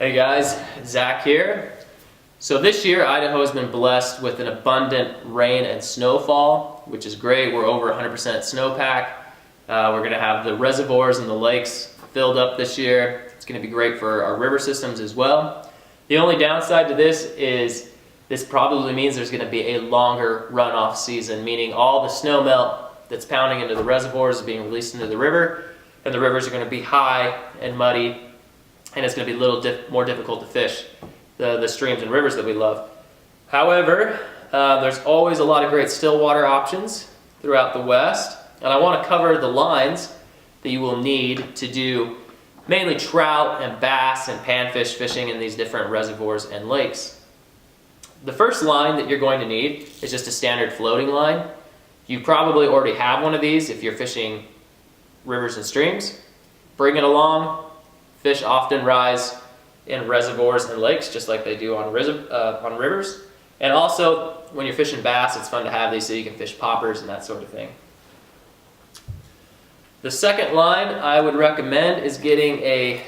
Hey guys, Zach here. So this year Idaho has been blessed with an abundant rain and snowfall, which is great. We're over 100% snowpack. We're going to have the reservoirs and the lakes filled up this year. It's going to be great for our river systems as well. The only downside to this is this probably means there's going to be a longer runoff season, meaning all the snow melt that's pounding into the reservoirs is being released into the river, and the rivers are going to be high and muddy, and it's going to be a little more difficult to fish the streams and rivers that we love. However, there's always a lot of great stillwater options throughout the West, and I want to cover the lines that you will need to do mainly trout and bass and panfish fishing in these different reservoirs and lakes. The first line that you're going to need is just a standard floating line. You probably already have one of these if you're fishing rivers and streams. Bring it along. Fish often rise in reservoirs and lakes just like they do on rivers. And also, when you're fishing bass, it's fun to have these so you can fish poppers and that sort of thing. The second line I would recommend is getting a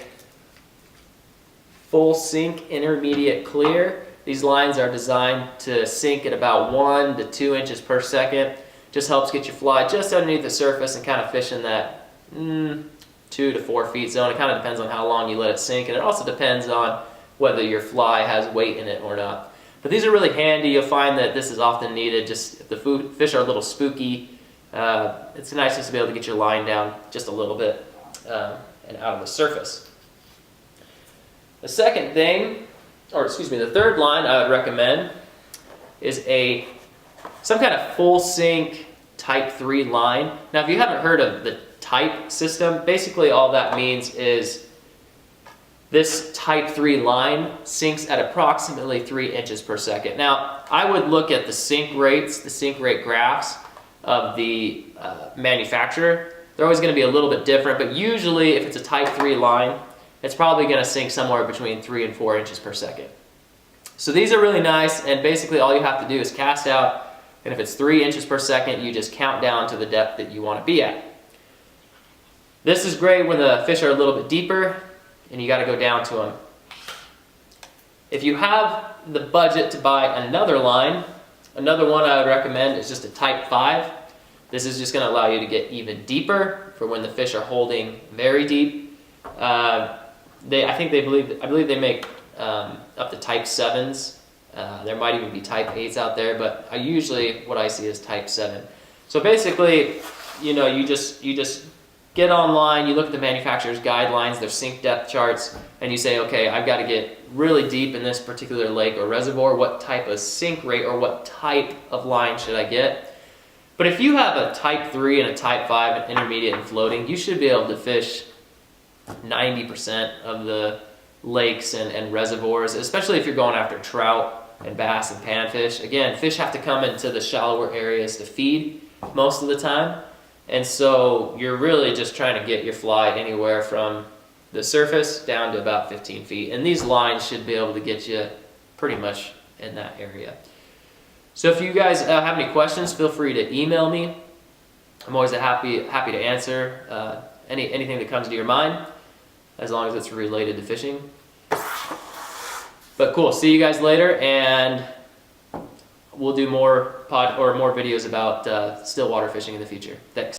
full sink intermediate clear. These lines are designed to sink at about 1 to 2 inches per second. Just helps get your fly just underneath the surface and kind of fish in that 2 to 4 feet zone. It kind of depends on how long you let it sink, and it also depends on whether your fly has weight in it or not. But these are really handy. You'll find that this is often needed just if the fish are a little spooky. It's nice just to be able to get your line down just a little bit and out of the surface. The second thing, the third line I would recommend is some kind of full sink type 3 line. Now if you haven't heard of the type system, basically all that means is this type 3 line sinks at approximately 3 inches per second. Now I would look at the sink rates, the sink rate graphs of the manufacturer. They're always going to be a little bit different, but usually if it's a type 3 line, it's probably going to sink somewhere between 3 and 4 inches per second. So these are really nice, and basically all you have to do is cast out, and if it's 3 inches per second, you just count down to the depth that you want to be at. This is great when the fish are a little bit deeper and you got to go down to them. If you have the budget to buy another line, another one I would recommend is just a type 5. This is just going to allow you to get even deeper for when the fish are holding very deep. I believe they make up to type 7s. There might even be type 8s out there, but what I see is type 7. So basically, you just get online, you look at the manufacturer's guidelines, their sink depth charts, and you say, okay, I've got to get really deep in this particular lake or reservoir. What type of sink rate or what type of line should I get? But if you have a type 3 and a type 5, an intermediate and floating, you should be able to fish 90% of the lakes and reservoirs, especially if you're going after trout and bass and panfish. Again, fish have to come into the shallower areas to feed most of the time. And so you're really just trying to get your fly anywhere from the surface down to about 15 feet. And these lines should be able to get you pretty much in that area. So if you guys have any questions, feel free to email me. I'm always happy to answer anything that comes to your mind, as long as it's related to fishing. But cool, see you guys later, and we'll do more videos about stillwater fishing in the future. Thanks.